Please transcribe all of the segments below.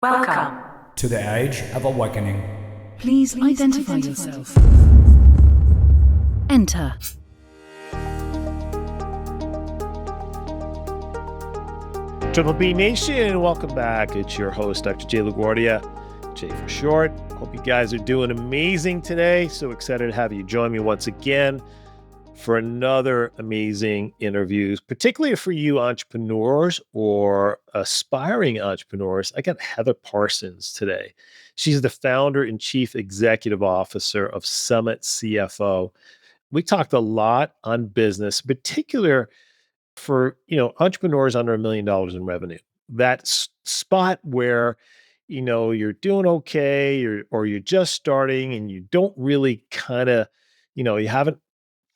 Welcome to the Age of Awakening. Please identify yourself. Enter. Triple B Nation, welcome back. It's your host, Dr. J. LaGuardia, J for short. Hope you guys are doing amazing today. So excited to have you join me once again for another amazing interviews, particularly for you entrepreneurs or aspiring entrepreneurs. I got Heather Parsons today. She's the founder and chief executive officer of Summit CFO. We talked a lot on business, in particular for entrepreneurs under $1 million in revenue. That spot where you're doing okay, or you're just starting and you don't really kind of, you haven't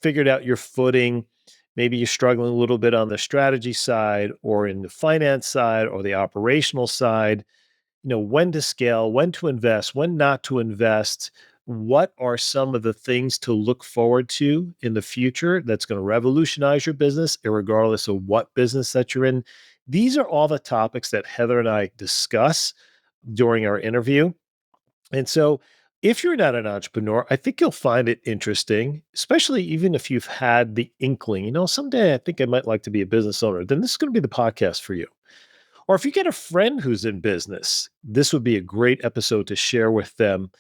figured out your footing. Maybe you're struggling a little bit on the strategy side or in the finance side or the operational side, when to scale, when to invest, when not to invest. What are some of the things to look forward to in the future that's going to revolutionize your business, regardless of what business that you're in? These are all the topics that Heather and I discuss during our interview. And so if you're not an entrepreneur, I think you'll find it interesting, especially even if you've had the inkling, someday I think I might like to be a business owner, then this is going to be the podcast for you. Or if you get a friend who's in business, this would be a great episode to share with them.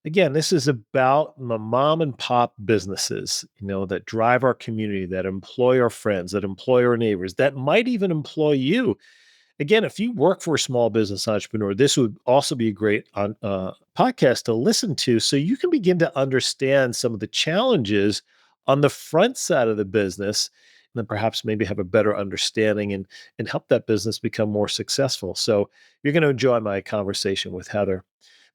Again, this is about the mom and pop businesses, that drive our community, that employ our friends, that employ our neighbors, that might even employ you. Again, if you work for a small business entrepreneur, this would also be a great podcast to listen to so you can begin to understand some of the challenges on the front side of the business, and then perhaps maybe have a better understanding and help that business become more successful. So you're going to enjoy my conversation with Heather.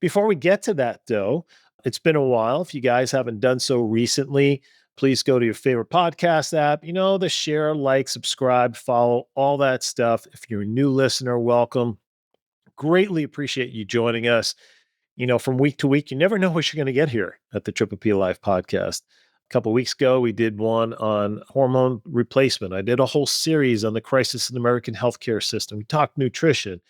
Before we get to that, though, it's been a while. If you guys haven't done so recently, please go to your favorite podcast app, the share, like, subscribe, follow, all that stuff. If you're a new listener, welcome. Greatly appreciate you joining us. From week to week, you never know what you're going to get here at the Triple P Life podcast. A couple of weeks ago, we did one on hormone replacement. I did a whole series on the crisis in the American healthcare system. We talked nutrition.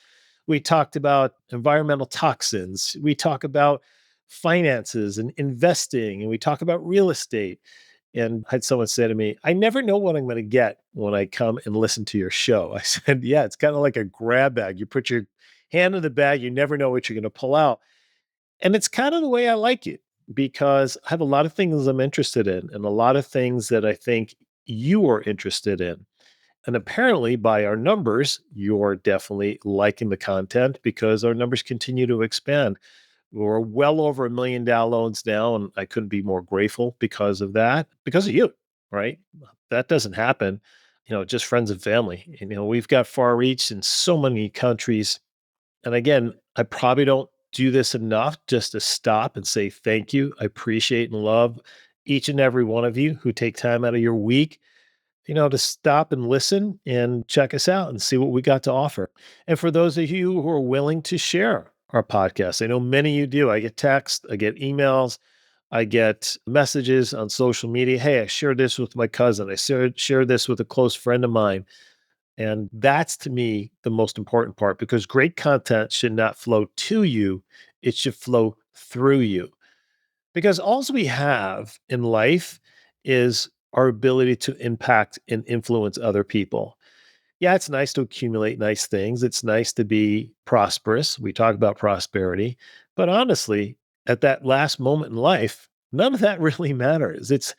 We talked about environmental toxins. We talk about finances and investing, and we talk about real estate. And I had someone say to me, I never know what I'm going to get when I come and listen to your show. I said, yeah, it's kind of like a grab bag. You put your hand in the bag, you never know what you're going to pull out. And it's kind of the way I like it, because I have a lot of things I'm interested in and a lot of things that I think you are interested in. And apparently, by our numbers, you're definitely liking the content because our numbers continue to expand. We're well over $1 million downloads now, and I couldn't be more grateful because of that, because of you, right? That doesn't happen, just friends and family. We've got far reach in so many countries. And again, I probably don't do this enough just to stop and say thank you. I appreciate and love each and every one of you who take time out of your week to stop and listen and check us out and see what we got to offer. And for those of you who are willing to share our podcast, I know many of you do. I get texts, I get emails, I get messages on social media. Hey, I shared this with my cousin. I shared this with a close friend of mine. And that's, to me, the most important part, because great content should not flow to you. It should flow through you. Because all we have in life is our ability to impact and influence other people. Yeah, it's nice to accumulate nice things. It's nice to be prosperous. We talk about prosperity. But honestly, at that last moment in life, none of that really matters. It's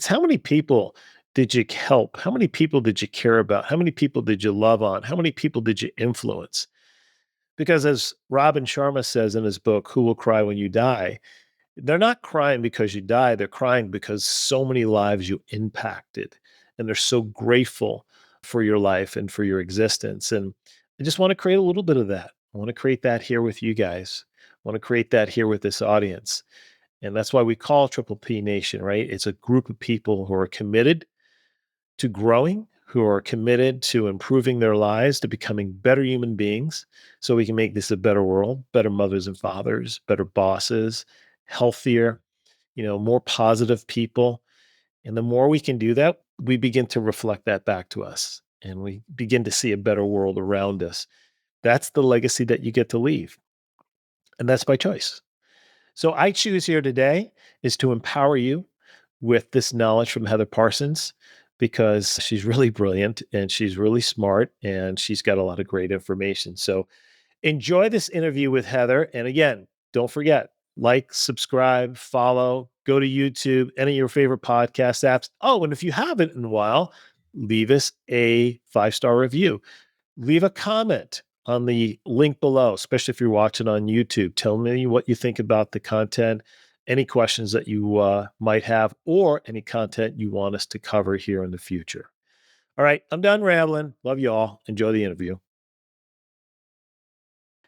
how many people did you help? How many people did you care about? How many people did you love on? How many people did you influence? Because as Robin Sharma says in his book, Who Will Cry When You Die? They're not crying because you died. They're crying because so many lives you impacted. And they're so grateful for your life and for your existence. And I just want to create a little bit of that. I want to create that here with you guys. I want to create that here with this audience. And that's why we call Triple P Nation, right? It's a group of people who are committed to growing, who are committed to improving their lives, to becoming better human beings, so we can make this a better world, better mothers and fathers, better bosses, healthier, more positive people. And the more we can do that, we begin to reflect that back to us, and we begin to see a better world around us. That's the legacy that you get to leave. And that's by choice. So I choose here today is to empower you with this knowledge from Heather Parsons because she's really brilliant and she's really smart and she's got a lot of great information. So enjoy this interview with Heather. And again, don't forget, like, subscribe, follow, go to YouTube, any of your favorite podcast apps. Oh, and if you haven't in a while, leave us a 5-star review. Leave a comment on the link below, especially if you're watching on YouTube. Tell me what you think about the content, any questions that you might have, or any content you want us to cover here in the future. All right, I'm done rambling. Love you all. Enjoy the interview.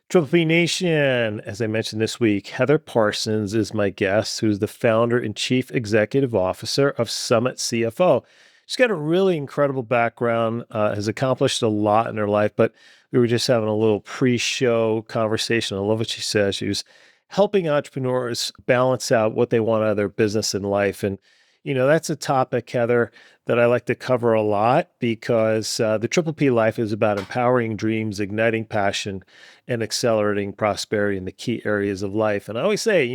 Triple P Nation, as I mentioned this week, Heather Parsons is my guest, who's the founder and chief executive officer of Summit CFO. She's got a really incredible background, has accomplished a lot in her life, but we were just having a little pre-show conversation. I love what she says. She was helping entrepreneurs balance out what they want out of their business and life. And, that's a topic, Heather, that I like to cover a lot because the Triple P life is about empowering dreams, igniting passion, and accelerating prosperity in the key areas of life. And I always say,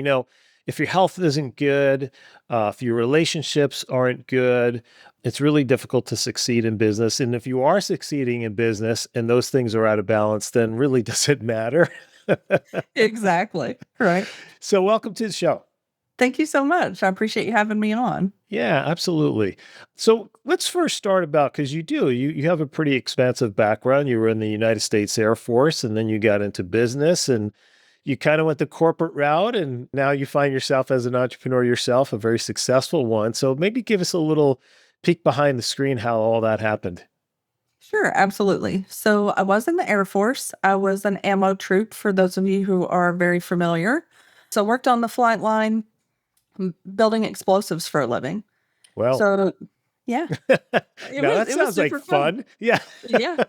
if your health isn't good, if your relationships aren't good, it's really difficult to succeed in business. And if you are succeeding in business and those things are out of balance, then really does it matter? Exactly. Right. So welcome to the show. Thank you so much. I appreciate you having me on. Yeah, absolutely. So let's first start about, because you have a pretty expansive background. You were in the United States Air Force, and then you got into business, and you kind of went the corporate route, and now you find yourself as an entrepreneur yourself, a very successful one. So maybe give us a little peek behind the screen how all that happened. Sure, absolutely. So I was in the Air Force. I was an ammo troop, for those of you who are very familiar. So worked on the flight line, building explosives for a living. Well, So yeah, that sounds like super fun. Yeah. Yeah.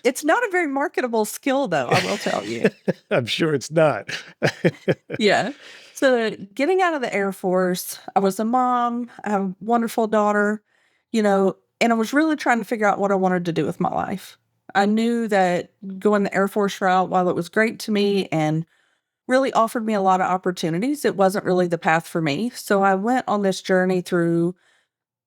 It's not a very marketable skill, though, I will tell you. I'm sure it's not. Yeah. So getting out of the Air Force, I was a mom, I have a wonderful daughter, and I was really trying to figure out what I wanted to do with my life. I knew that going the Air Force route, while it was great to me and really offered me a lot of opportunities, it wasn't really the path for me. So I went on this journey through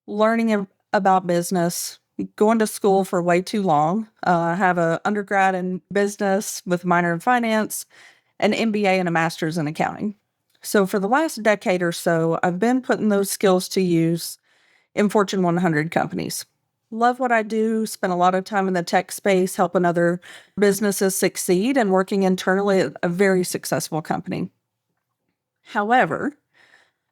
learning about business, going to school for way too long. I have an undergrad in business with a minor in finance, an MBA and a master's in accounting. So for the last decade or so, I've been putting those skills to use in Fortune 100 companies. Love what I do, spend a lot of time in the tech space, helping other businesses succeed and working internally at a very successful company. However,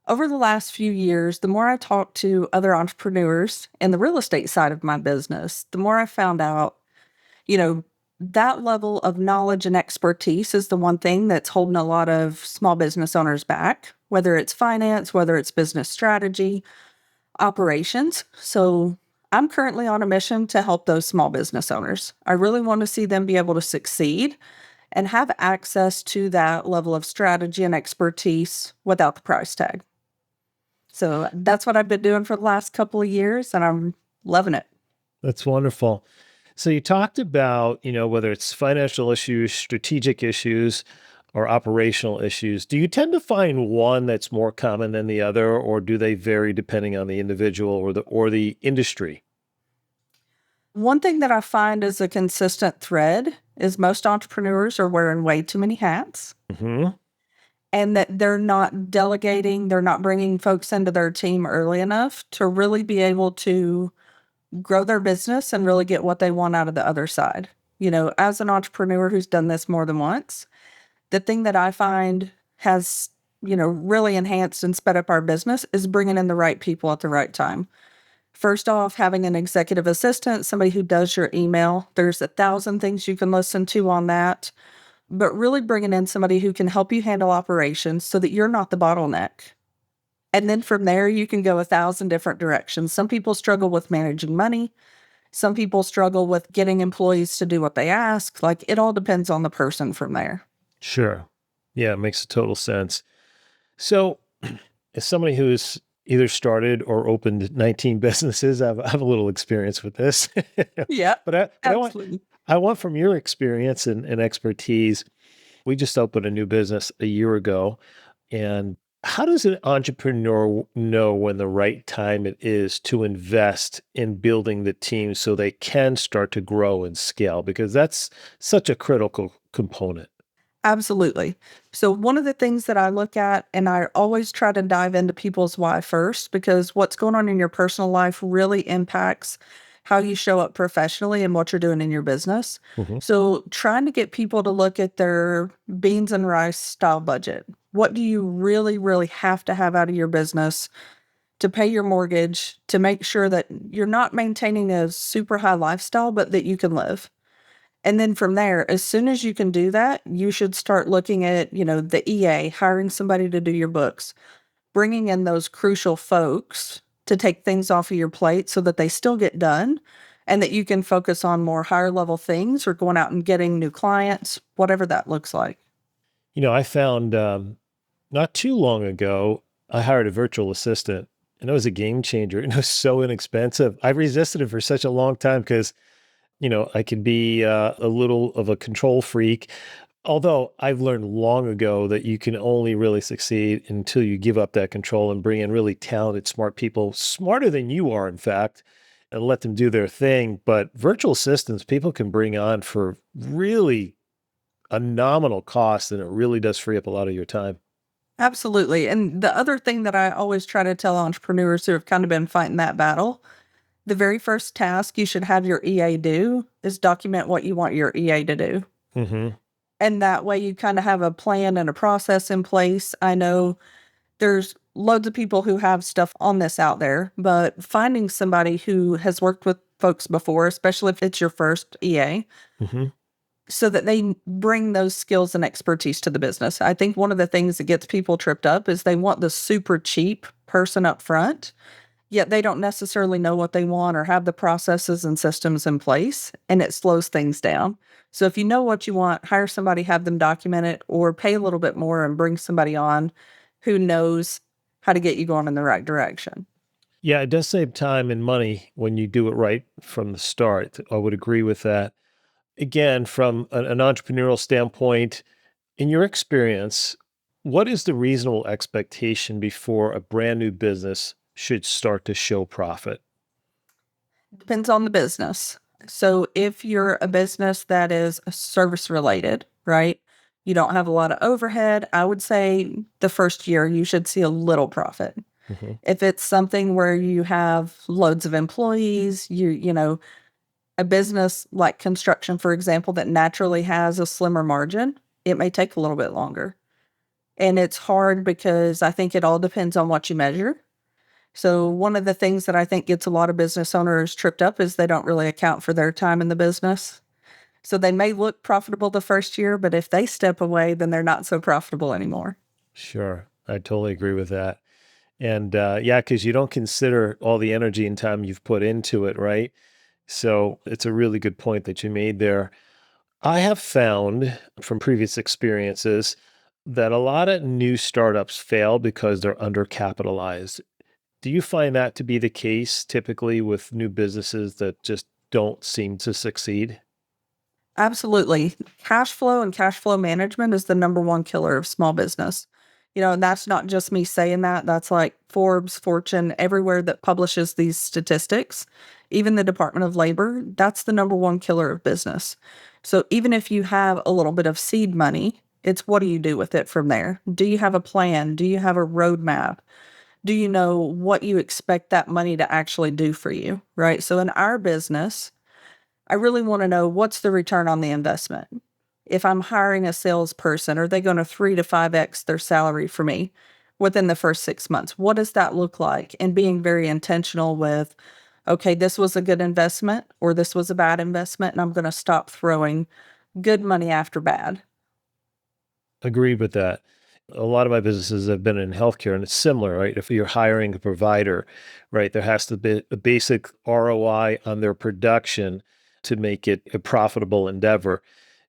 over the last few years, the more I talked to other entrepreneurs in the real estate side of my business, the more I found out, that level of knowledge and expertise is the one thing that's holding a lot of small business owners back, whether it's finance, whether it's business strategy, operations. So I'm currently on a mission to help those small business owners. I really want to see them be able to succeed and have access to that level of strategy and expertise without the price tag. So that's what I've been doing for the last couple of years, and I'm loving it. That's wonderful. So you talked about, whether it's financial issues, strategic issues, or operational issues. Do you tend to find one that's more common than the other, or do they vary depending on the individual or the industry? One thing that I find is a consistent thread is most entrepreneurs are wearing way too many hats. Mm-hmm. And that they're not delegating, they're not bringing folks into their team early enough to really be able to grow their business and really get what they want out of the other side. As an entrepreneur who's done this more than once, the thing that I find has, really enhanced and sped up our business is bringing in the right people at the right time. First off, having an executive assistant, somebody who does your email. There's 1,000 things you can listen to on that. But really bringing in somebody who can help you handle operations so that you're not the bottleneck. And then from there, you can go 1,000 different directions. Some people struggle with managing money. Some people struggle with getting employees to do what they ask. Like, it all depends on the person from there. Sure. Yeah, it makes total sense. So as somebody who's either started or opened 19 businesses, I have a little experience with this. Yeah, But I I want from your experience and expertise, we just opened a new business a year ago. And how does an entrepreneur know when the right time it is to invest in building the team so they can start to grow and scale? Because that's such a critical component. Absolutely. So, one of the things that I look at, and I always try to dive into people's why first, because what's going on in your personal life really impacts how you show up professionally and what you're doing in your business. Mhm. So, trying to get people to look at their beans and rice style budget. What do you really, really have to have out of your business to pay your mortgage, to make sure that you're not maintaining a super high lifestyle, but that you can live? And then from there, as soon as you can do that, you should start looking at, the EA, hiring somebody to do your books, bringing in those crucial folks to take things off of your plate so that they still get done and that you can focus on more higher level things or going out and getting new clients, whatever that looks like. I found not too long ago, I hired a virtual assistant and it was a game changer. And it was so inexpensive. I resisted it for such a long time because I can be a little of a control freak. Although I've learned long ago that you can only really succeed until you give up that control and bring in really talented, smart people, smarter than you are, in fact, and let them do their thing. But virtual assistants, people can bring on for really a nominal cost, and it really does free up a lot of your time. Absolutely. And the other thing that I always try to tell entrepreneurs who have kind of been fighting that battle, the very first task you should have your EA do is document what you want your EA to do. Hmm. And that way you kind of have a plan and a process in place. I know there's loads of people who have stuff on this out there, but finding somebody who has worked with folks before, especially if it's your first EA, Hmm. so that they bring those skills and expertise to the business. I think one of the things that gets people tripped up is they want the super cheap person up front, yet they don't necessarily know what they want or have the processes and systems in place, and it slows things down. So if you know what you want, hire somebody, have them document it, or pay a little bit more and bring somebody on who knows how to get you going in the right direction. Yeah, it does save time and money when you do it right from the start. I would agree with that. Again, from an entrepreneurial standpoint, in your experience, what is the reasonable expectation before a brand new business should start to show profit? Depends on the business. So if you're a business that is service related, right? You don't have a lot of overhead. I would say the first year you should see a little profit. Hmm. If it's something where you have loads of employees, a business like construction, for example, that naturally has a slimmer margin, it may take a little bit longer. And it's hard because I think it all depends on what you measure. So one of the things that I think gets a lot of business owners tripped up is they don't really account for their time in the business. So they may look profitable the first year, but if they step away, then they're not so profitable anymore. Sure. I totally agree with that. And yeah, because you don't consider all the energy and time you've put into it, right? So it's a really good point that you made there. I have found from previous experiences that a lot of new startups fail because they're undercapitalized. Do you find that to be the case typically with new businesses that just don't seem to succeed? Absolutely. Cash flow and cash flow management is the number one killer of small business. And that's not just me saying that. That's like Forbes, Fortune, everywhere that publishes these statistics, even the Department of Labor, that's the number one killer of business. So even if you have a little bit of seed money, it's what do you do with it from there? Do you have a plan? Do you have a roadmap? Do you know what you expect that money to actually do for you? Right. So in our business, I really want to know what's the return on the investment. If I'm hiring a salesperson, are they going to 3 to 5x their salary for me within the first 6 months? What does that look like? And being very intentional with, okay, this was a good investment or this was a bad investment, and I'm going to stop throwing good money after bad. Agreed with that. A lot of my businesses have been in healthcare and it's similar, right? If you're hiring a provider, right, there has to be a basic ROI on their production to make it a profitable endeavor.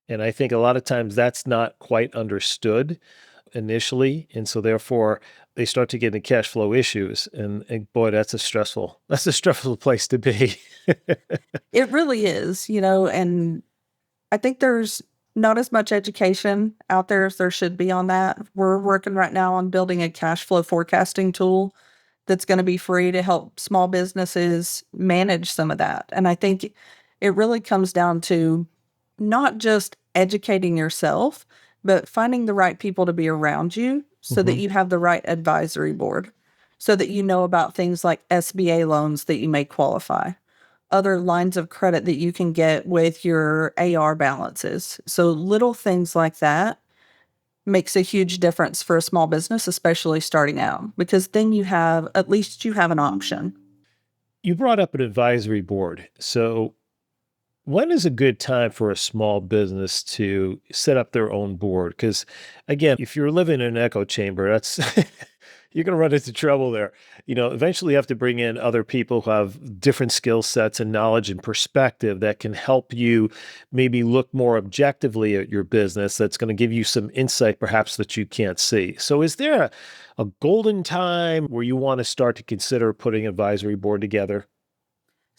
And I think a lot of times that's not quite understood initially. And so therefore they start to get into cash flow issues. And boy, that's a stressful place to be. It really is, and I think there's not as much education out there as there should be on that. We're working right now on building a cash flow forecasting tool that's going to be free to help small businesses manage some of that. And I think it really comes down to not just educating yourself, but finding the right people to be around you so that you have the right advisory board, so that you know about things like SBA loans that you may qualify, other lines of credit that you can get with your AR balances. So little things like that makes a huge difference for a small business, especially starting out, because then at least you have an option. You brought up an advisory board. So when is a good time for a small business to set up their own board? Because again, if you're living in an echo chamber, that's you're going to run into trouble there. Eventually you have to bring in other people who have different skill sets and knowledge and perspective that can help you maybe look more objectively at your business. That's going to give you some insight perhaps that you can't see. So is there a golden time where you want to start to consider putting an advisory board together?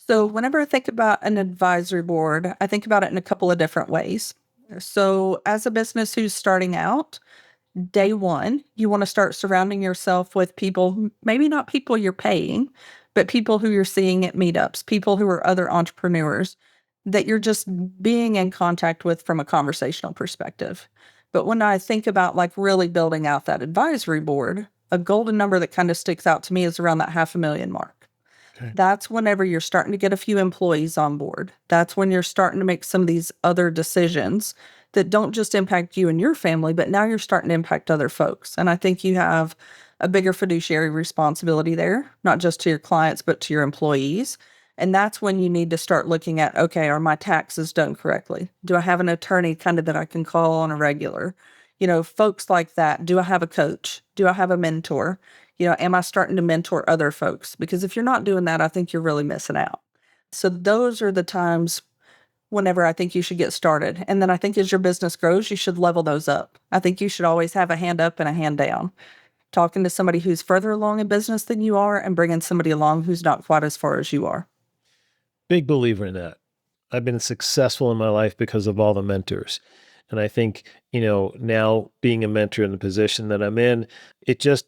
So whenever I think about an advisory board, I think about it in a couple of different ways. So as a business who's starting out, day one, you want to start surrounding yourself with people, maybe not people you're paying, but people who you're seeing at meetups, people who are other entrepreneurs that you're just being in contact with from a conversational perspective. But when I think about like really building out that advisory board, a golden number that kind of sticks out to me is around that 500,000 mark. Okay. That's whenever you're starting to get a few employees on board. That's when you're starting to make some of these other decisions that don't just impact you and your family, but now you're starting to impact other folks. And I think you have a bigger fiduciary responsibility there, not just to your clients, but to your employees. And that's when you need to start looking at, okay, are my taxes done correctly? Do I have an attorney kind of that I can call on a regular? Folks like that. Do I have a coach? Do I have a mentor? Am I starting to mentor other folks? Because if you're not doing that, I think you're really missing out. So those are the times whenever I think you should get started. And then I think as your business grows, you should level those up. I think you should always have a hand up and a hand down. Talking to somebody who's further along in business than you are and bringing somebody along who's not quite as far as you are. Big believer in that. I've been successful in my life because of all the mentors. And I think, now being a mentor in the position that I'm in, it just,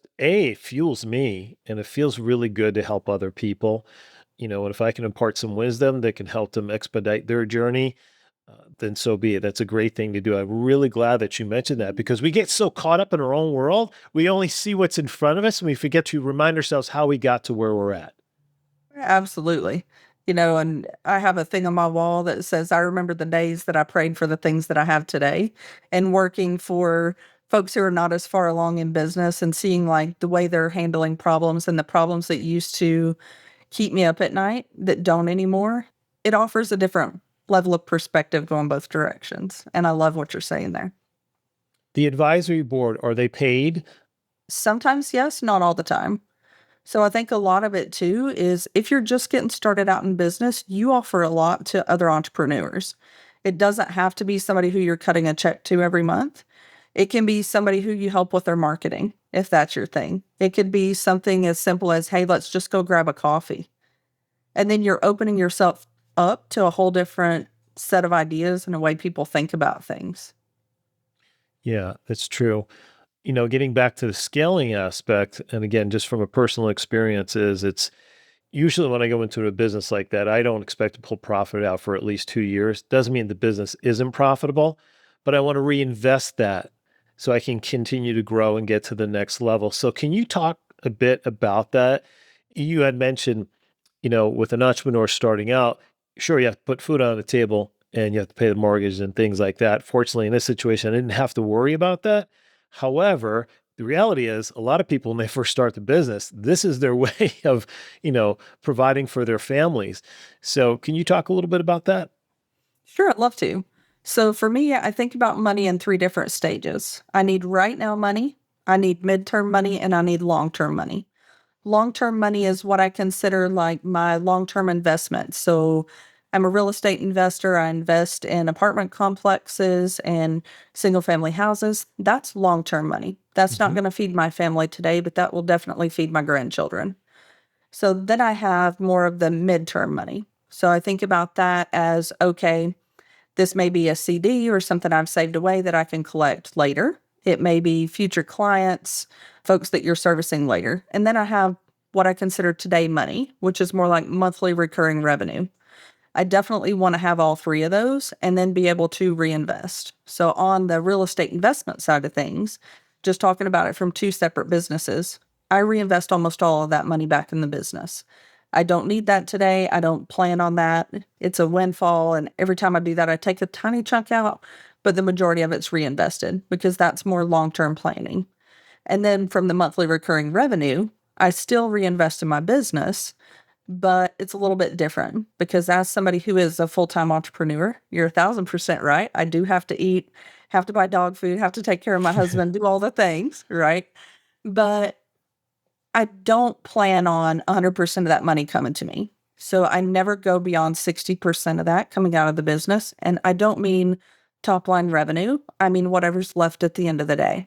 fuels me and it feels really good to help other people. And if I can impart some wisdom that can help them expedite their journey, then so be it. That's a great thing to do. I'm really glad that you mentioned that because we get so caught up in our own world. We only see what's in front of us and we forget to remind ourselves how we got to where we're at. Absolutely. And I have a thing on my wall that says, I remember the days that I prayed for the things that I have today, and working for folks who are not as far along in business and seeing like the way they're handling problems and the problems that used to keep me up at night that don't anymore. It offers a different level of perspective going both directions. And I love what you're saying there. The advisory board, are they paid? Sometimes yes, not all the time. So I think a lot of it too is if you're just getting started out in business, you offer a lot to other entrepreneurs. It doesn't have to be somebody who you're cutting a check to every month. It can be somebody who you help with their marketing, if that's your thing. It could be something as simple as, hey, let's just go grab a coffee. And then you're opening yourself up to a whole different set of ideas and a way people think about things. Yeah, that's true. Getting back to the scaling aspect, and again, just from a personal experience, it's usually when I go into a business like that, I don't expect to pull profit out for at least 2 years. Doesn't mean the business isn't profitable, but I want to reinvest that so I can continue to grow and get to the next level. So can you talk a bit about that? You had mentioned, with an entrepreneur starting out, sure, you have to put food on the table and you have to pay the mortgage and things like that. Fortunately, in this situation, I didn't have to worry about that. However, the reality is a lot of people, when they first start the business, this is their way of, providing for their families. So can you talk a little bit about that? Sure, I'd love to. So for me, I think about money in 3 different stages. I need right now money, I need midterm money, and I need long-term money. Long-term money is what I consider like my long-term investment. So I'm a real estate investor. I invest in apartment complexes and single family houses. That's long-term money. That's not going to feed my family today, but that will definitely feed my grandchildren. So then I have more of the midterm money. So I think about that as, okay, This may be a CD or something I've saved away that I can collect later. It may be future clients, folks that you're servicing later. And then I have what I consider today money, which is more like monthly recurring revenue. I definitely want to have all three of those and then be able to reinvest. So on the real estate investment side of things, just talking about it from two separate businesses, I reinvest almost all of that money back in the business. I don't need that today. I don't plan on that. It's a windfall. And every time I do that, I take a tiny chunk out, but the majority of it's reinvested because that's more long-term planning. And then from the monthly recurring revenue, I still reinvest in my business, but it's a little bit different because as somebody who is a full-time entrepreneur, you're 1,000% right. I do have to eat, have to buy dog food, have to take care of my husband, do all the things, right? But I don't plan on 100% of that money coming to me. So I never go beyond 60% of that coming out of the business. And I don't mean top line revenue. I mean whatever's left at the end of the day.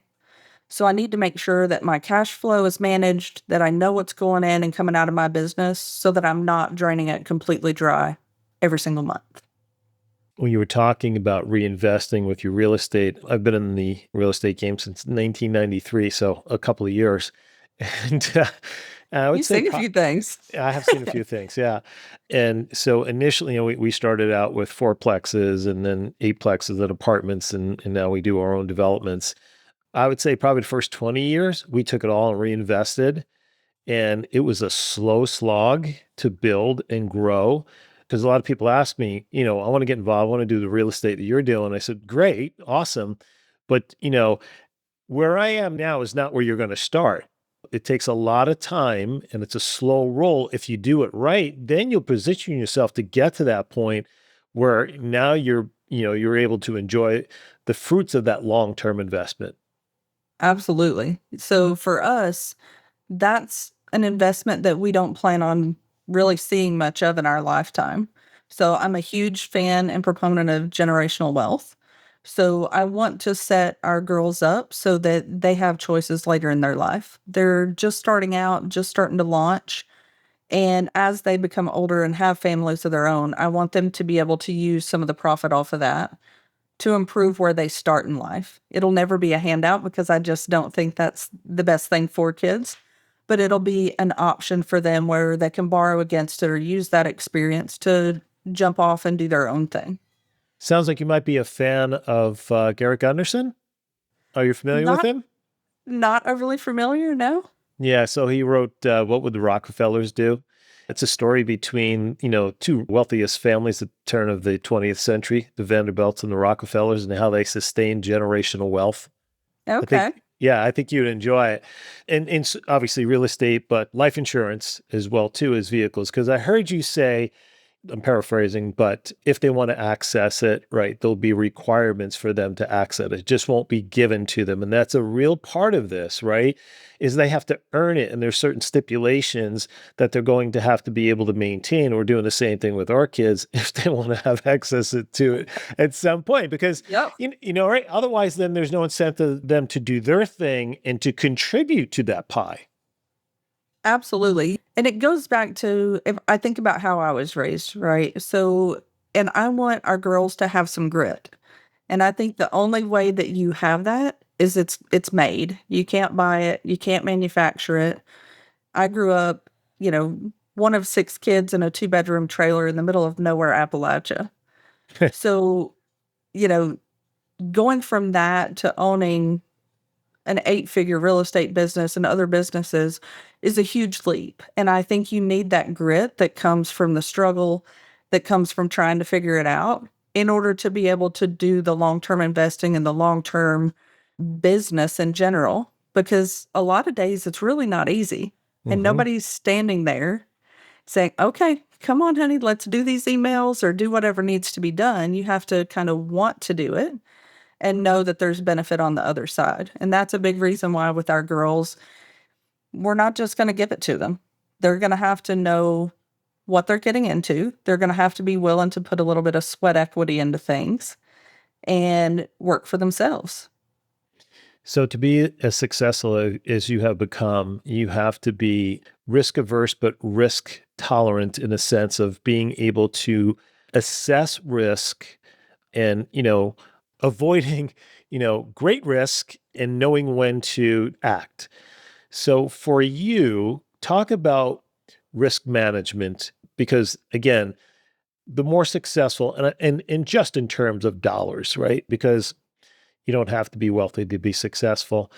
So I need to make sure that my cash flow is managed, that I know what's going in and coming out of my business so that I'm not draining it completely dry every single month. When you were talking about reinvesting with your real estate, I've been in the real estate game since 1993, so a couple of years. And I would You've say seen a few things. I have seen a few things, yeah. And so initially, we started out with fourplexes and then eightplexes and apartments, and now we do our own developments. I would say probably the first 20 years, we took it all and reinvested. And it was a slow slog to build and grow. Because a lot of people ask me, I want to get involved. I want to do the real estate that you're doing. I said, great, awesome. But, where I am now is not where you're going to start. It takes a lot of time and it's a slow roll. If you do it right, then you'll position yourself to get to that point where now you're able to enjoy the fruits of that long-term investment. Absolutely. So for us, that's an investment that we don't plan on really seeing much of in our lifetime. So I'm a huge fan and proponent of generational wealth. So I want to set our girls up so that they have choices later in their life. They're just starting out, just starting to launch. And as they become older and have families of their own, I want them to be able to use some of the profit off of that to improve where they start in life. It'll never be a handout because I just don't think that's the best thing for kids, but it'll be an option for them where they can borrow against it or use that experience to jump off and do their own thing. Sounds like you might be a fan of Garrett Gunderson. Are you familiar with Not him? not overly familiar, no? Yeah, so he wrote What Would the Rockefellers Do? It's a story between, two wealthiest families at the turn of the 20th century, the Vanderbilts and the Rockefellers, and how they sustained generational wealth. Okay. I think you'd enjoy it. And obviously real estate, but life insurance as well, too, as vehicles. Because I heard you say, I'm paraphrasing, but if they want to access it, right, there'll be requirements for them to access it. It just won't be given to them. And that's a real part of this, right, is they have to earn it. And there's certain stipulations that they're going to have to be able to maintain. We're doing the same thing with our kids if they want to have access to it at some point, because, Yep. Right, otherwise then there's no incentive for them to do their thing and to contribute to that pie. Absolutely. And it goes back to, if I think about how I was raised, right? So, and I want our girls to have some grit. And I think the only way that you have that is it's made. You can't buy it, you can't manufacture it. I grew up, one of 6 kids in a 2-bedroom trailer in the middle of nowhere, Appalachia. So, going from that to owning an 8-figure real estate business and other businesses is a huge leap. And I think you need that grit that comes from the struggle, that comes from trying to figure it out in order to be able to do the long-term investing and the long-term business in general. Because a lot of days it's really not easy. And nobody's standing there saying, okay, come on, honey, let's do these emails or do whatever needs to be done. You have to kind of want to do it and know that there's benefit on the other side. And that's a big reason why with our girls, we're not just going to give it to them. They're going to have to know what they're getting into. They're going to have to be willing to put a little bit of sweat equity into things and work for themselves. So to be as successful as you have become, you have to be risk averse, but risk tolerant in a sense of being able to assess risk and, avoiding, great risk and knowing when to act. So for you, talk about risk management, because again, the more successful, and just in terms of dollars, right? Because you don't have to be wealthy to be successful.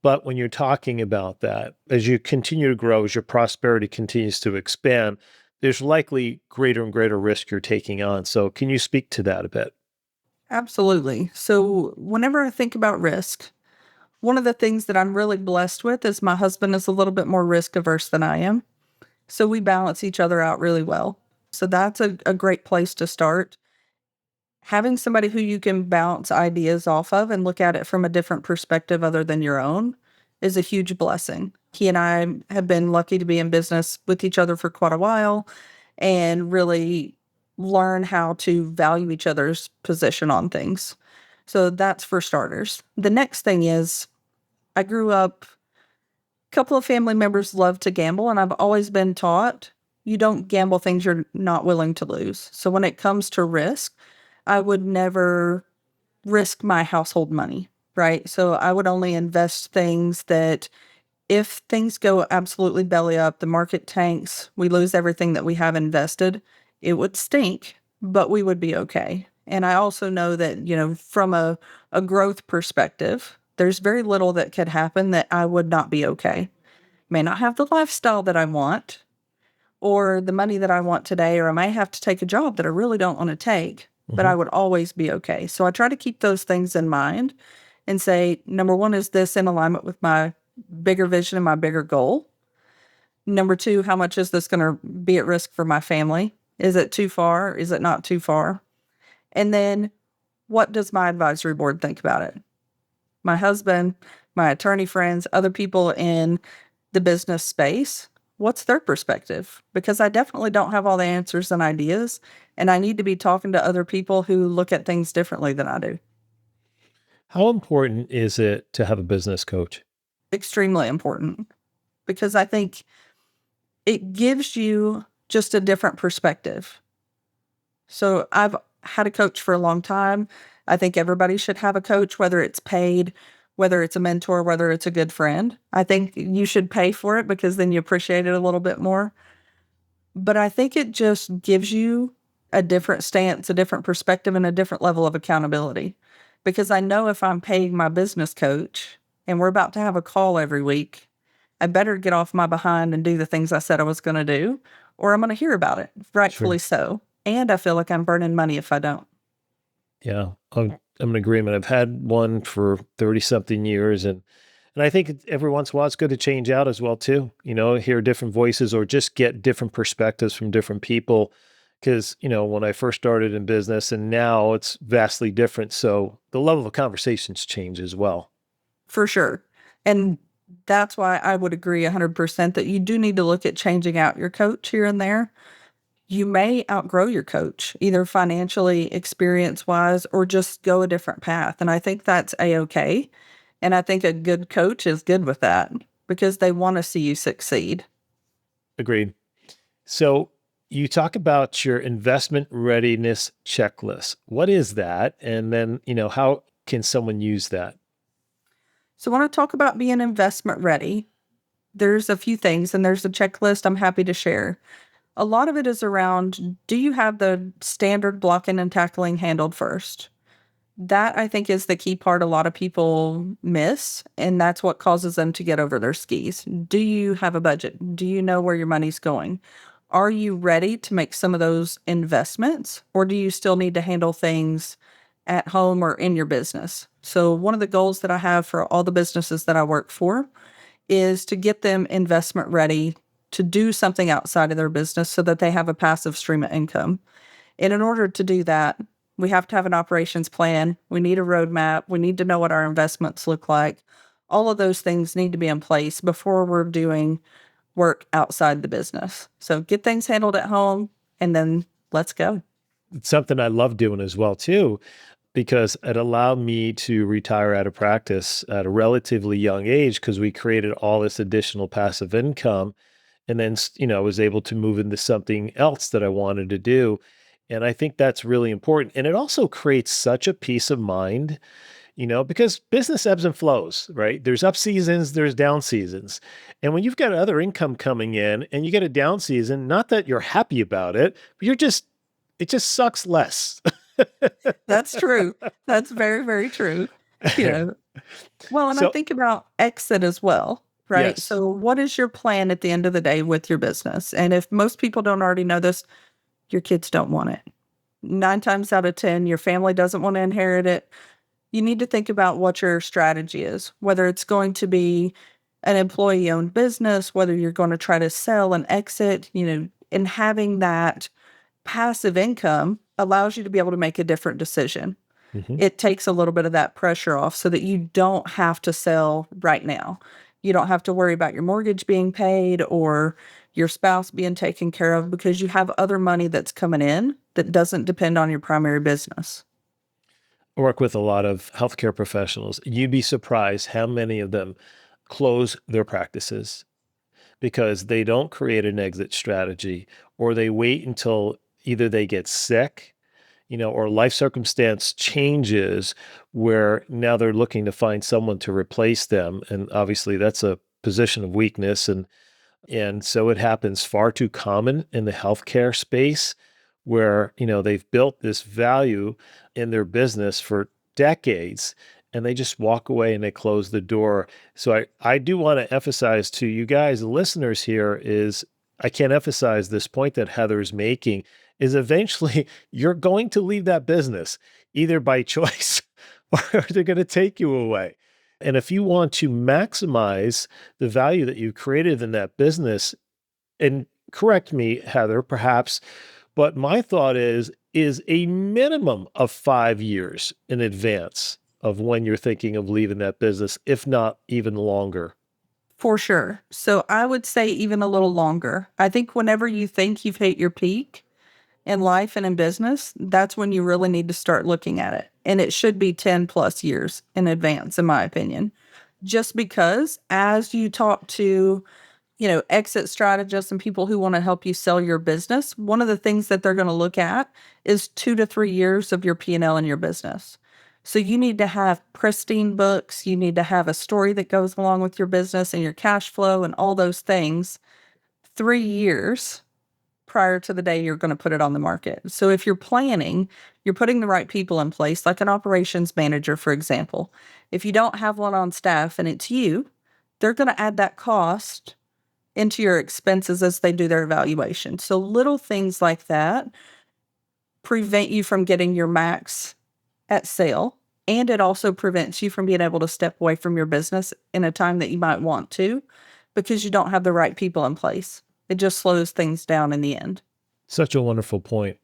But when you're talking about that, as you continue to grow, as your prosperity continues to expand, there's likely greater and greater risk you're taking on. So can you speak to that a bit? Absolutely. So whenever I think about risk, one of the things that I'm really blessed with is my husband is a little bit more risk averse than I am. So we balance each other out really well. So that's a great place to start. Having somebody who you can bounce ideas off of and look at it from a different perspective other than your own is a huge blessing. He and I have been lucky to be in business with each other for quite a while and really learn how to value each other's position on things. So that's for starters. The next thing is I grew up, a couple of family members love to gamble, and I've always been taught you don't gamble things you're not willing to lose. So when it comes to risk, I would never risk my household money, right? So I would only invest things that if things go absolutely belly up, the market tanks, we lose everything that we have invested, it would stink, but we would be okay. And I also know that, from a growth perspective, there's very little that could happen that I would not be okay. May not have the lifestyle that I want or the money that I want today, or I may have to take a job that I really don't want to take, but I would always be okay. So I try to keep those things in mind and say, number one, is this in alignment with my bigger vision and my bigger goal? Number two, how much is this going to be at risk for my family? Is it too far? Is it not too far? And then what does my advisory board think about it? My husband, my attorney friends, other people in the business space, what's their perspective? Because I definitely don't have all the answers and ideas, and I need to be talking to other people who look at things differently than I do. How important is it to have a business coach? Extremely important, because I think it gives you just a different perspective. So I've had a coach for a long time. I think everybody should have a coach, whether it's paid, whether it's a mentor, whether it's a good friend. I think you should pay for it because then you appreciate it a little bit more. But I think it just gives you a different stance, a different perspective, and a different level of accountability. Because I know if I'm paying my business coach and we're about to have a call every week, I better get off my behind and do the things I said I was going to do, or I'm going to hear about it, rightfully so. And I feel like I'm burning money if I don't. Yeah, I'm in agreement. I've had one for 30 something years, and I think every once in a while it's good to change out as well too. Hear different voices or just get different perspectives from different people. Because when I first started in business, and now it's vastly different. So the level of conversations change as well. For sure. And that's why I would agree 100% that you do need to look at changing out your coach here and there. You may outgrow your coach, either financially, experience-wise, or just go a different path. And I think that's A-okay. And I think a good coach is good with that because they want to see you succeed. Agreed. So you talk about your investment readiness checklist. What is that? And then, how can someone use that? So when I talk about being investment ready, there's a few things, and there's a checklist I'm happy to share. A lot of it is around, do you have the standard blocking and tackling handled first? That, I think, is the key part a lot of people miss, and that's what causes them to get over their skis. Do you have a budget? Do you know where your money's going? Are you ready to make some of those investments, or do you still need to handle things at home or in your business? So one of the goals that I have for all the businesses that I work for is to get them investment ready to do something outside of their business so that they have a passive stream of income. And in order to do that, we have to have an operations plan. We need a roadmap. We need to know what our investments look like. All of those things need to be in place before we're doing work outside the business. So get things handled at home and then let's go. It's something I love doing as well too, because it allowed me to retire out of practice at a relatively young age because we created all this additional passive income. And then, I was able to move into something else that I wanted to do. And I think that's really important. And it also creates such a peace of mind, because business ebbs and flows, right? There's up seasons, there's down seasons. And when you've got other income coming in and you get a down season, not that you're happy about it, but it just sucks less. That's true. That's very, very true. You know, well, and I So, think about exit as well, right? yes. So, what is your plan at the end of the day with your business? And if most people don't already know this, your kids don't want it. 9 times out of 10, your family doesn't want to inherit it. You need to think about what your strategy is, whether it's going to be an employee owned business, whether you're going to try to sell and exit, and having that passive income allows you to be able to make a different decision. Mhm. It takes a little bit of that pressure off so that you don't have to sell right now. You don't have to worry about your mortgage being paid or your spouse being taken care of because you have other money that's coming in that doesn't depend on your primary business. I work with a lot of healthcare professionals. You'd be surprised how many of them close their practices because they don't create an exit strategy, or they wait until either they get sick, or life circumstance changes where now they're looking to find someone to replace them. And obviously that's a position of weakness. And so it happens far too common in the healthcare space where, they've built this value in their business for decades and they just walk away and they close the door. So I do want to emphasize to you guys, the listeners here, is I can't emphasize this point that Heather is making, is eventually you're going to leave that business either by choice or they're going to take you away. And if you want to maximize the value that you've created in that business, and correct me, Heather, perhaps, but my thought is a minimum of 5 years in advance of when you're thinking of leaving that business, if not even longer. For sure. So I would say even a little longer. I think whenever you think you've hit your peak in life and in business, that's when you really need to start looking at it. And it should be 10 plus years in advance, in my opinion. Just because as you talk to, exit strategists and people who want to help you sell your business, one of the things that they're going to look at is 2 to 3 years of your P&L in your business. So you need to have pristine books. You need to have a story that goes along with your business and your cash flow and all those things 3 years prior to the day you're going to put it on the market. So if you're planning, you're putting the right people in place, like an operations manager, for example. If you don't have one on staff and it's you, they're going to add that cost into your expenses as they do their evaluation. So little things like that prevent you from getting your max at sale. And it also prevents you from being able to step away from your business in a time that you might want to because you don't have the right people in place. It just slows things down in the end. Such a wonderful point.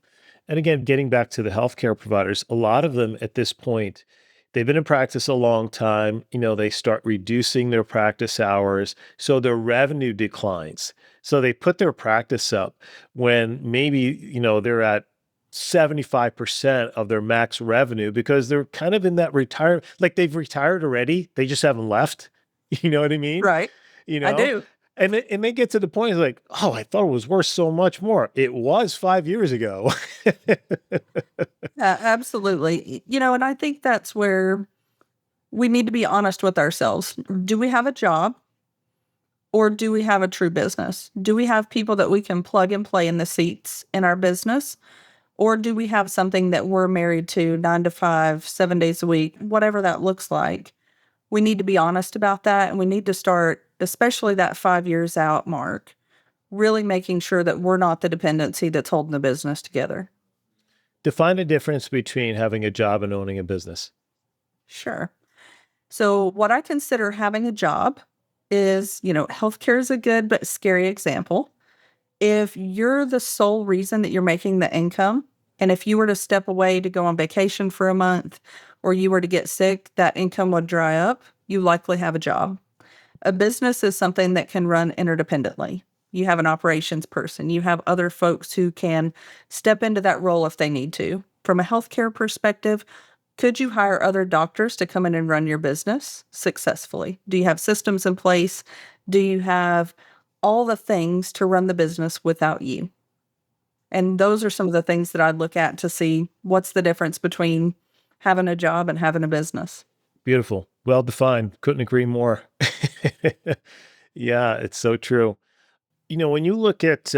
And again, getting back to the healthcare providers, a lot of them at this point, they've been in practice a long time. They start reducing their practice hours, so their revenue declines. So they put their practice up when maybe, they're at 75% of their max revenue because they're kind of in that retire, like they've retired already. They just haven't left. You know what I mean? Right. You I know? do. And they get to the point, it's like, oh, I thought it was worth so much more. It was 5 years ago. Absolutely. And I think that's where we need to be honest with ourselves. Do we have a job or do we have a true business? Do we have people that we can plug and play in the seats in our business? Or do we have something that we're married to 9 to 5, 7 days a week, whatever that looks like? We need to be honest about that. And we need to start, especially that 5 years out mark, really making sure that we're not the dependency that's holding the business together. Define the difference between having a job and owning a business. Sure. So what I consider having a job is, healthcare is a good but scary example. If you're the sole reason that you're making the income, and if you were to step away to go on vacation for a month, or you were to get sick, that income would dry up, you likely have a job. A business is something that can run interdependently. You have an operations person. You have other folks who can step into that role if they need to. From a healthcare perspective, could you hire other doctors to come in and run your business successfully? Do you have systems in place? Do you have all the things to run the business without you? And those are some of the things that I'd look at to see what's the difference between having a job and having a business. Beautiful. Well defined. Couldn't agree more. Yeah, it's so true. When you look at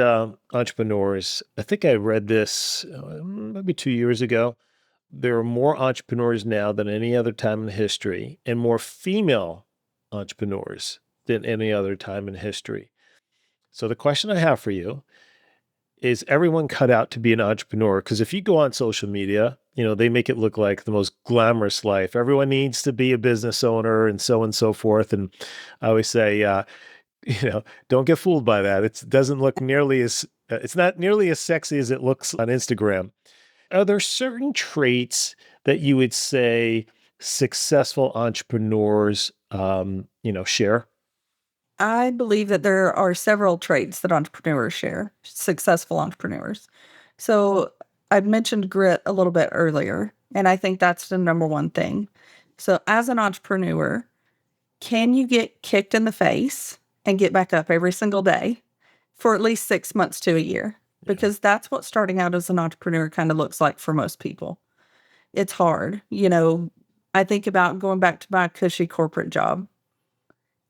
entrepreneurs, I think I read this maybe 2 years ago. There are more entrepreneurs now than any other time in history, and more female entrepreneurs than any other time in history. So the question I have for you is everyone cut out to be an entrepreneur? Because if you go on social media, they make it look like the most glamorous life. Everyone needs to be a business owner and so forth. And I always say, don't get fooled by that. It doesn't look nearly as, it's not nearly as sexy as it looks on Instagram. Are there certain traits that you would say successful entrepreneurs, share? I believe that there are several traits that entrepreneurs share, successful entrepreneurs. So I'd mentioned grit a little bit earlier, and I think that's the number one thing. So as an entrepreneur, can you get kicked in the face and get back up every single day for at least 6 months to a year? Because that's what starting out as an entrepreneur kind of looks like for most people. It's hard. I think about going back to my cushy corporate job.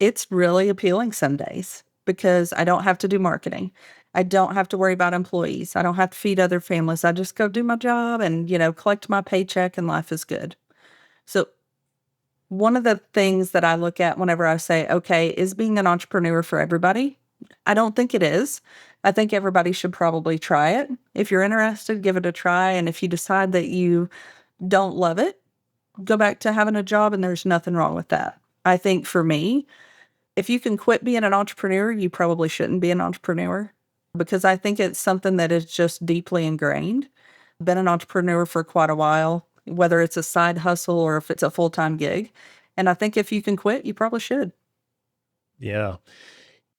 It's really appealing some days because I don't have to do marketing. I don't have to worry about employees. I don't have to feed other families. I just go do my job and, collect my paycheck and life is good. So one of the things that I look at whenever I say, okay, is being an entrepreneur for everybody? I don't think it is. I think everybody should probably try it. If you're interested, give it a try. And if you decide that you don't love it, go back to having a job, and there's nothing wrong with that. I think for me, if you can quit being an entrepreneur, you probably shouldn't be an entrepreneur, because I think it's something that is just deeply ingrained. Been an entrepreneur for quite a while, whether it's a side hustle or if it's a full-time gig. And I think if you can quit, you probably should. Yeah.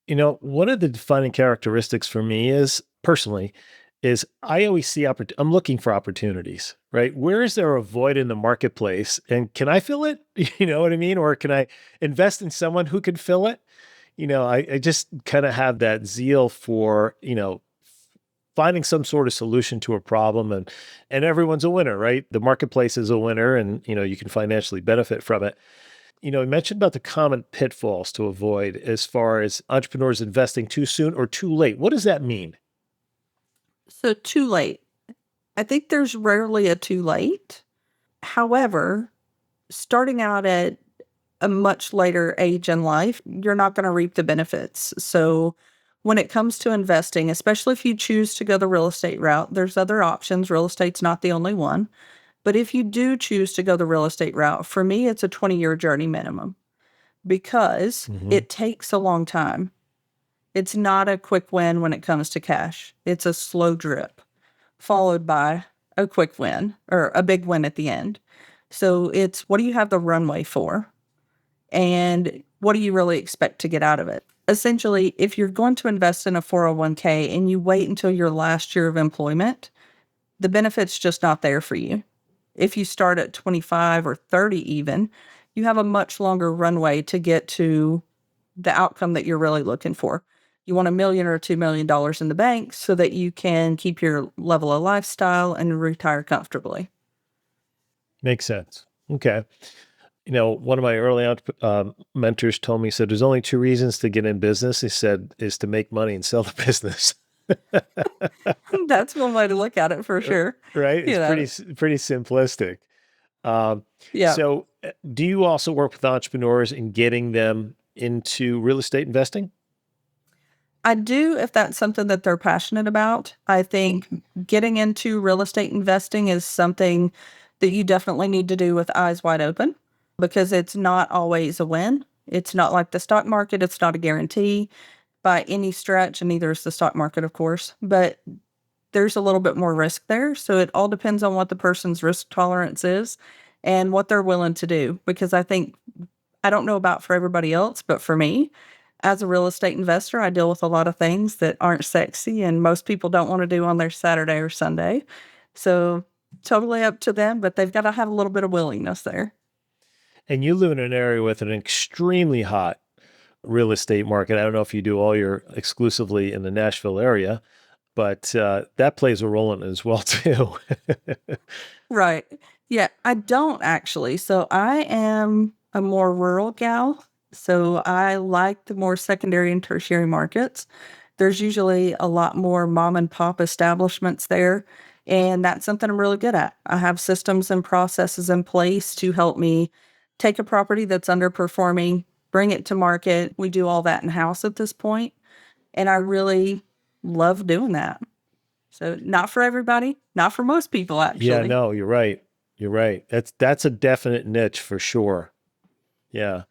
One of the defining characteristics for me is personally is I always see I'm looking for opportunities, right? Where is there a void in the marketplace and can I fill it? You know what I mean? Or can I invest in someone who can fill it? I just kind of have that zeal for, finding some sort of solution to a problem, and everyone's a winner, right? The marketplace is a winner and, you can financially benefit from it. You mentioned about the common pitfalls to avoid as far as entrepreneurs investing too soon or too late. What does that mean? So too late. I think there's rarely a too late. However, starting out at a much later age in life, you're not going to reap the benefits. So when it comes to investing, especially if you choose to go the real estate route, there's other options. Real estate's not the only one. But if you do choose to go the real estate route, for me, it's a 20-year journey minimum because it takes a long time. It's not a quick win when it comes to cash. It's a slow drip followed by a quick win or a big win at the end. So it's, what do you have the runway for? And what do you really expect to get out of it? Essentially, if you're going to invest in a 401k and you wait until your last year of employment, the benefit's just not there for you. If you start at 25 or 30 even, you have a much longer runway to get to the outcome that you're really looking for. You want $1 million or $2 million in the bank so that you can keep your level of lifestyle and retire comfortably. Makes sense. Okay. One of my early mentors told me, he said, there's only two reasons to get in business. He said, is to make money and sell the business. That's one way to look at it for sure. Right? It's pretty simplistic. Yeah. So do you also work with entrepreneurs in getting them into real estate investing? I do, if that's something that they're passionate about. I think getting into real estate investing is something that you definitely need to do with eyes wide open, because it's not always a win. It's not like the stock market. It's not a guarantee by any stretch, and neither is the stock market, of course. But there's a little bit more risk there. So it all depends on what the person's risk tolerance is and what they're willing to do. Because I don't know about for everybody else, but for me, as a real estate investor, I deal with a lot of things that aren't sexy and most people don't want to do on their Saturday or Sunday. So totally up to them, but they've got to have a little bit of willingness there. And you live in an area with an extremely hot real estate market. I don't know if you do all your exclusively in the Nashville area, but that plays a role in it as well too. Right. Yeah, I don't actually. So I am a more rural gal. So I like the more secondary and tertiary markets. There's usually a lot more mom and pop establishments there. And that's something I'm really good at. I have systems and processes in place to help me take a property that's underperforming, bring it to market. We do all that in house at this point, and I really love doing that. So not for everybody, not for most people, Yeah, actually. no, you're right. You're right. That's a definite niche for sure. Yeah.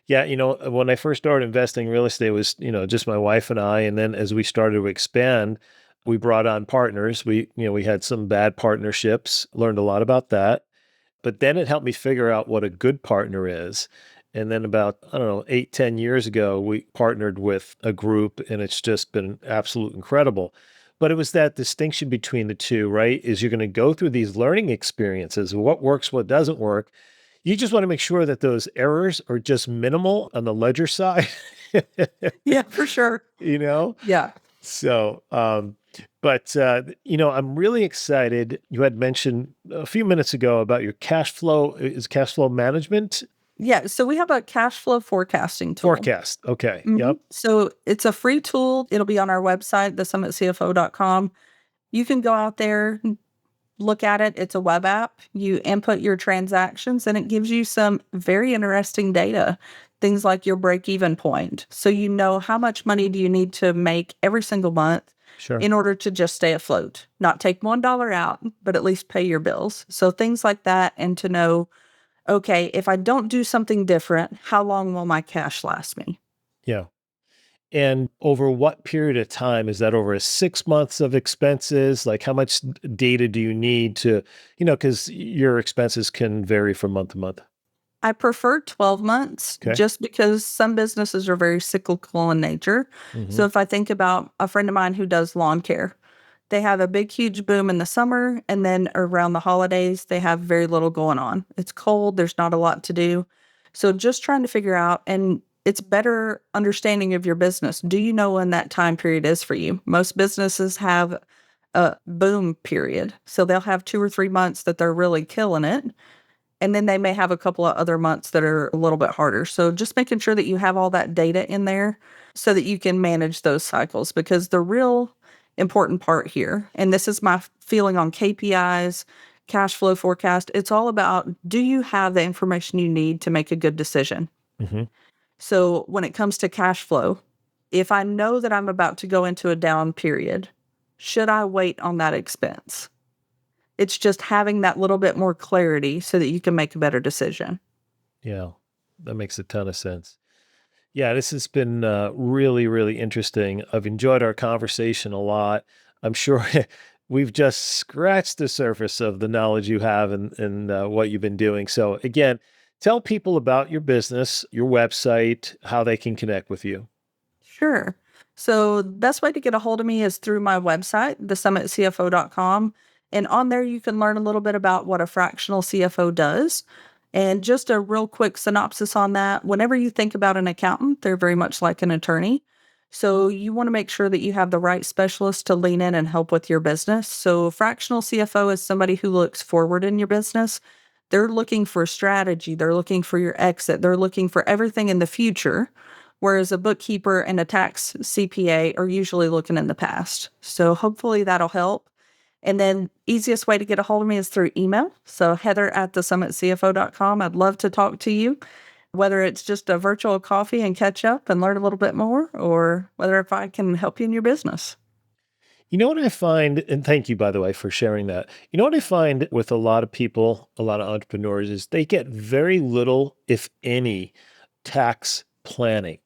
Yeah, when I first started investing in real estate, it was, just my wife and I. And then as we started to expand, we brought on partners. We had some bad partnerships, learned a lot about that. But then it helped me figure out what a good partner is. And then about, I don't know, 8, 10 years ago, we partnered with a group and it's just been absolute incredible. But it was that distinction between the two, right? Is you're going to go through these learning experiences, what works, what doesn't work. You just want to make sure that those errors are just minimal on the ledger side, Yeah, for sure. you know? Yeah. So, but I'm really excited. You had mentioned a few minutes ago about your cash flow. Is cash flow management Yeah. So we have a cash flow forecasting tool. forecast? Okay. Mhm. Yep. So it's a free tool. It'll be on our website, thesummitcfo.com. You can go out there, look at it. It's a web app. You input your transactions and it gives you some very interesting data. Things like your break even point. So you know how much money do you need to make every single month Sure. in order to just stay afloat, not take $1 out, but at least pay your bills. So things like that. And to know, okay, if I don't do something different, how long will my cash last me? Yeah. And over what period of time? Is that over 6 months of expenses? Like how much data do you need to, because your expenses can vary from month to month. I prefer 12 months Okay. just because some businesses are very cyclical in nature. Hmm. So if I think about a friend of mine who does lawn care, they have a big, huge boom in the summer. And then around the holidays, they have very little going on. It's cold. There's not a lot to do. So just trying to figure out, and it's better understanding of your business. Do you know when that time period is for you? Most businesses have a boom period. So they'll have 2 or 3 months that they're really killing it. And then they may have a couple of other months that are a little bit harder. So just making sure that you have all that data in there so that you can manage those cycles, because the real important part here, and this is my feeling on KPIs, cash flow forecast, it's all about, do you have the information you need to make a good decision? Hmm. So when it comes to cash flow, if I know that I'm about to go into a down period, should I wait on that expense? It's just having that little bit more clarity so that you can make a better decision. Yeah, that makes a ton of sense. Yeah, this has been really, really interesting. I've enjoyed our conversation a lot. I'm sure we've just scratched the surface of the knowledge you have and what you've been doing. So, again, tell people about your business, your website, how they can connect with you. Sure. So the best way to get a hold of me is through my website, thesummitcfo.com. And on there, you can learn a little bit about what a fractional CFO does. And just a real quick synopsis on that. Whenever you think about an accountant, they're very much like an attorney. So you want to make sure that you have the right specialist to lean in and help with your business. So a fractional CFO is somebody who looks forward in your business. They're looking for strategy. They're looking for your exit. They're looking for everything in the future. Whereas a bookkeeper and a tax CPA are usually looking in the past. So hopefully that'll help. And then easiest way to get a hold of me is through email. So heather@thesummitcfo.com. I'd love to talk to you, whether it's just a virtual coffee and catch up and learn a little bit more, or whether if I can help you in your business. You know what I find, and thank you, by the way, for sharing that. You know what I find with a lot of people, a lot of entrepreneurs, is they get very little, if any, tax planning.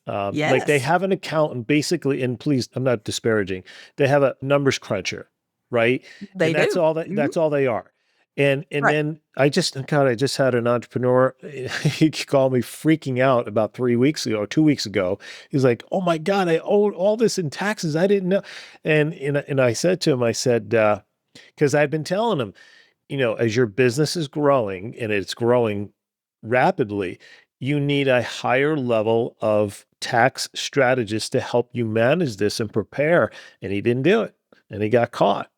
Like they Yes, have an accountant basically, and please, I'm not disparaging. They have a numbers cruncher, right? they And that's do. all that Mhm. that's all they are. And Right. then I just had an entrepreneur. He called me freaking out about 3 weeks ago, 2 weeks ago. He's like, "Oh my God, I owed all this in taxes. I didn't know." And I said to him, I said, because I've been telling him, as your business is growing and it's growing rapidly, you need a higher level of tax strategist to help you manage this and prepare. And he didn't do it, and he got caught.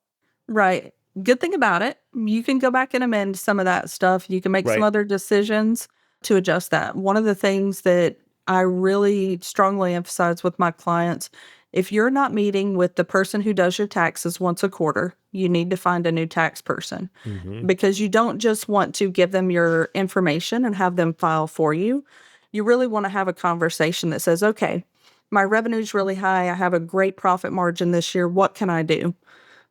Right. Good thing about it, you can go back and amend some of that stuff. You can make some Right. other decisions to adjust that. One of the things that I really strongly emphasize with my clients, if you're not meeting with the person who does your taxes once a quarter, you need to find a new tax person Mm-hmm. because you don't just want to give them your information and have them file for you. You really want to have a conversation that says, okay, my revenue's really high. I have a great profit margin this year. What can I do?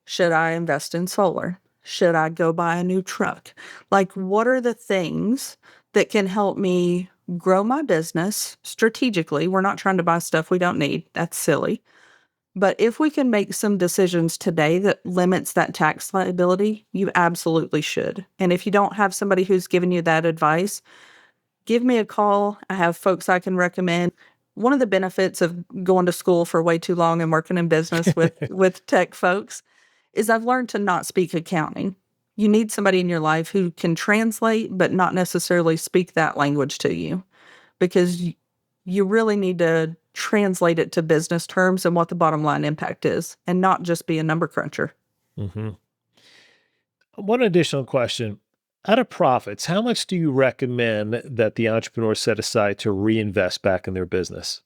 Should I invest in solar? Should I go buy a new truck? Like, what are the things that can help me grow my business strategically? We're not trying to buy stuff we don't need. That's silly. But if we can make some decisions today that limits that tax liability, you absolutely should. And if you don't have somebody who's giving you that advice, give me a call. I have folks I can recommend. One of the benefits of going to school for way too long and working in business with tech folks is I've learned to not speak accounting. You need somebody in your life who can translate, but not necessarily speak that language to you, because you really need to translate it to business terms and what the bottom line impact is, and not just be a number cruncher. Mm-hmm. One additional question. Out of profits, how much do you recommend that the entrepreneur set aside to reinvest back in their business?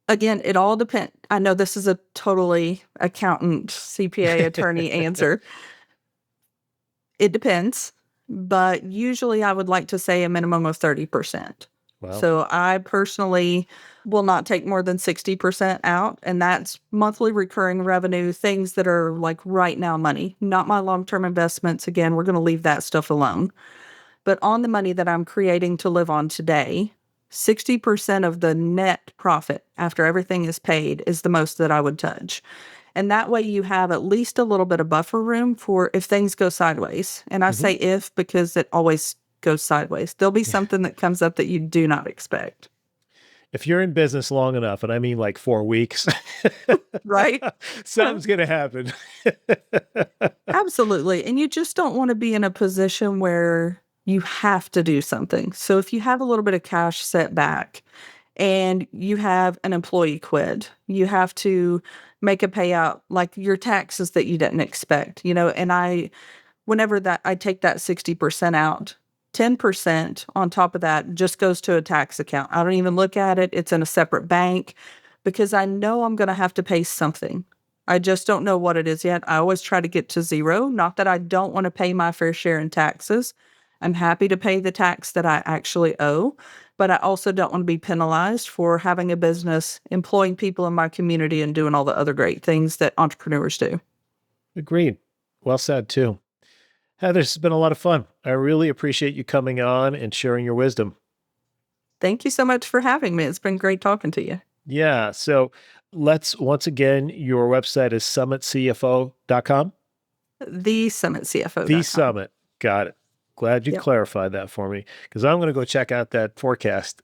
Again, it all depends. I know this is a totally accountant, CPA, attorney answer. It depends, but usually I would like to say a minimum of 30%. Wow. So I personally will not take more than 60% out, and that's monthly recurring revenue, things that are like right now money, not my long-term investments. Again, we're going to leave that stuff alone. But on the money that I'm creating to live on today, 60% of the net profit after everything is paid is the most that I would touch. And that way you have at least a little bit of buffer room for if things go sideways. And I Mm-hmm. say if because it always goes sideways. There'll be something that comes up that you do not expect. If you're in business long enough, and I mean like 4 weeks, Right? something's going to happen. Absolutely. And you just don't want to be in a position where you have to do something. So if you have a little bit of cash set back and you have an employee quit, you have to make a payout like your taxes that you didn't expect, and whenever that I take that 60% out, 10% on top of that just goes to a tax account. I don't even look at it. It's in a separate bank because I know I'm going to have to pay something. I just don't know what it is yet. I always try to get to zero. Not that I don't want to pay my fair share in taxes. I'm happy to pay the tax that I actually owe, but I also don't want to be penalized for having a business, employing people in my community, and doing all the other great things that entrepreneurs do. Agreed. Well said, too. Heather, this has been a lot of fun. I really appreciate you coming on and sharing your wisdom. Thank you so much for having me. It's been great talking to you. Yeah. So once again, your website is summitcfo.com. TheSummitCFO.com. The Summit. Got it. Glad you Yep. clarified that for me because I'm going to go check out that forecast.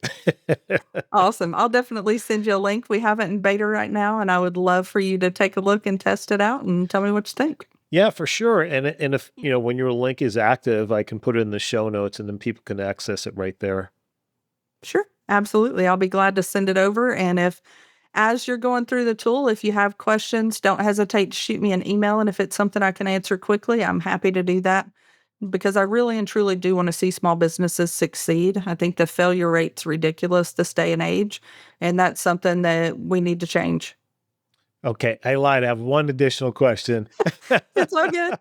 Awesome. I'll definitely send you a link. We have it in beta right now, and I would love for you to take a look and test it out and tell me what you think. Yeah, for sure. And if, when your link is active, I can put it in the show notes and then people can access it right there. Sure. Absolutely. I'll be glad to send it over. And as you're going through the tool, if you have questions, don't hesitate to shoot me an email. And if it's something I can answer quickly, I'm happy to do that because I really and truly do want to see small businesses succeed. I think the failure rate's ridiculous this day and age, and that's something that we need to change. Okay, I lied. I have one additional question. It's all good.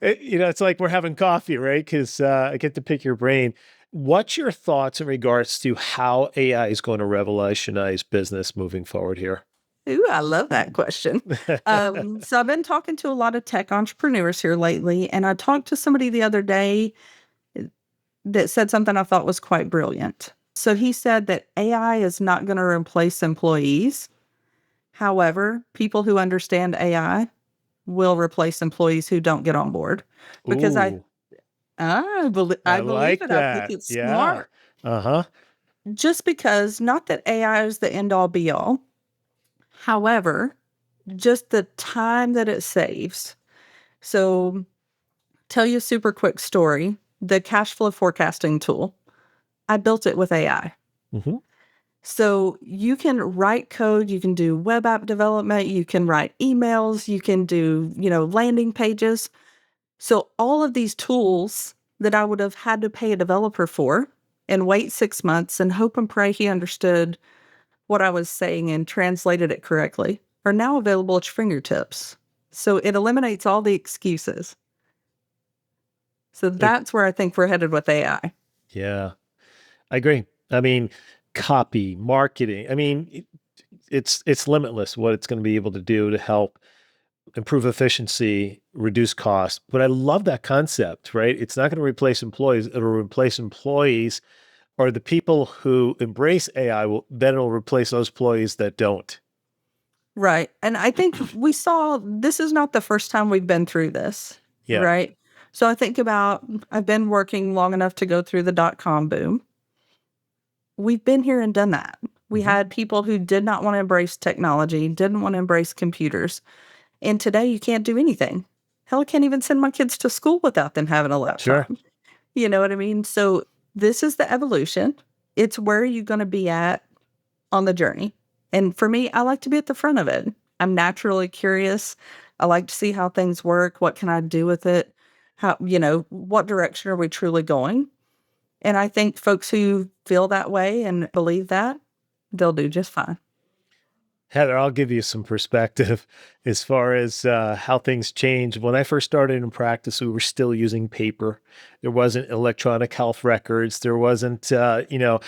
It's like we're having coffee, right? Because I get to pick your brain. What's your thoughts in regards to how AI is going to revolutionize business moving forward here? Ooh, I love that question. So I've been talking to a lot of tech entrepreneurs here lately, and I talked to somebody the other day that said something I thought was quite brilliant. So he said that AI is not going to replace employees. However, people who understand AI will replace employees who don't get on board because Ooh, I believe like it. I think that. it's Yeah. smart. Uh-huh. Just because, not that AI is the end all be all. However, just the time that it saves. So, tell you a super quick story. The cash flow forecasting tool. I built it with AI. Mm-hmm. So you can write code, you can do web app development, you can write emails, you can do, landing pages. So all of these tools that I would have had to pay a developer for and wait 6 months and hope and pray he understood what I was saying and translated it correctly are now available at your fingertips. So it eliminates all the excuses. So that's where I think we're headed with AI. Yeah, I agree. I mean, copy, marketing. I mean, it's limitless what it's going to be able to do to help improve efficiency, reduce costs. But I love that concept, right? It's not going to replace employees. It'll replace employees, or the people who embrace AI it'll replace those employees that don't. Right. And I think we saw this is not the first time we've been through this. Yeah. Right. So I think about I've been working long enough to go through the dot-com boom. We've been here and done that. We had people who did not want to embrace technology, didn't want to embrace computers. And today you can't do anything. Hell, I can't even send my kids to school without them having a laptop. Sure. You know what I mean? So this is the evolution. It's where are you going to be at on the journey? And for me, I like to be at the front of it. I'm naturally curious. I like to see how things work. What can I do with it? How, what direction are we truly going? And I think folks who feel that way and believe that, they'll do just fine. Heather, I'll give you some perspective as far as how things change. When I first started in practice, we were still using paper. There wasn't electronic health records. There wasn't, the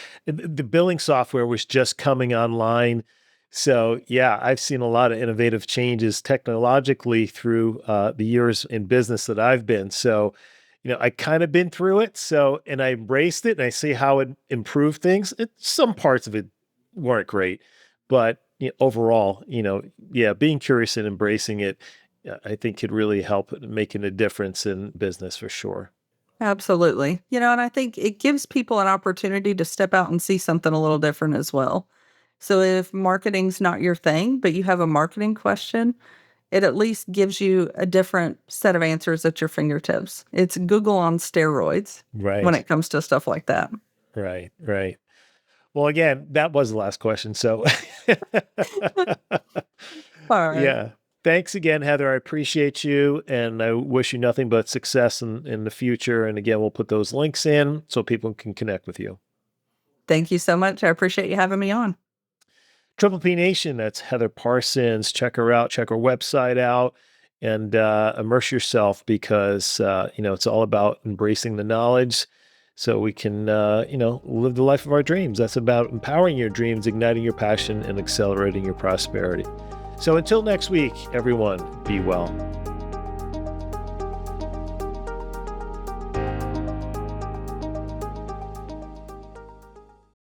billing software was just coming online. So yeah, I've seen a lot of innovative changes technologically through the years in business that I've been. So, I kind of been through it. So, and I embraced it and I see how it improved things. Some parts of it weren't great, but overall, being curious and embracing it, I think could really help making a difference in business for sure. Absolutely. And I think it gives people an opportunity to step out and see something a little different as well. So if marketing's not your thing, but you have a marketing question, it at least gives you a different set of answers at your fingertips. It's Google on steroids when it comes to stuff like that. Right. Well, again, that was the last question. So All right. yeah. Thanks again, Heather. I appreciate you and I wish you nothing but success in the future. And again, we'll put those links in so people can connect with you. Thank you so much. I appreciate you having me on. Triple P Nation, that's Heather Parsons. Check her out, check her website out, and immerse yourself because, it's all about embracing the knowledge so we can, live the life of our dreams. That's about empowering your dreams, igniting your passion, and accelerating your prosperity. So until next week, everyone, be well.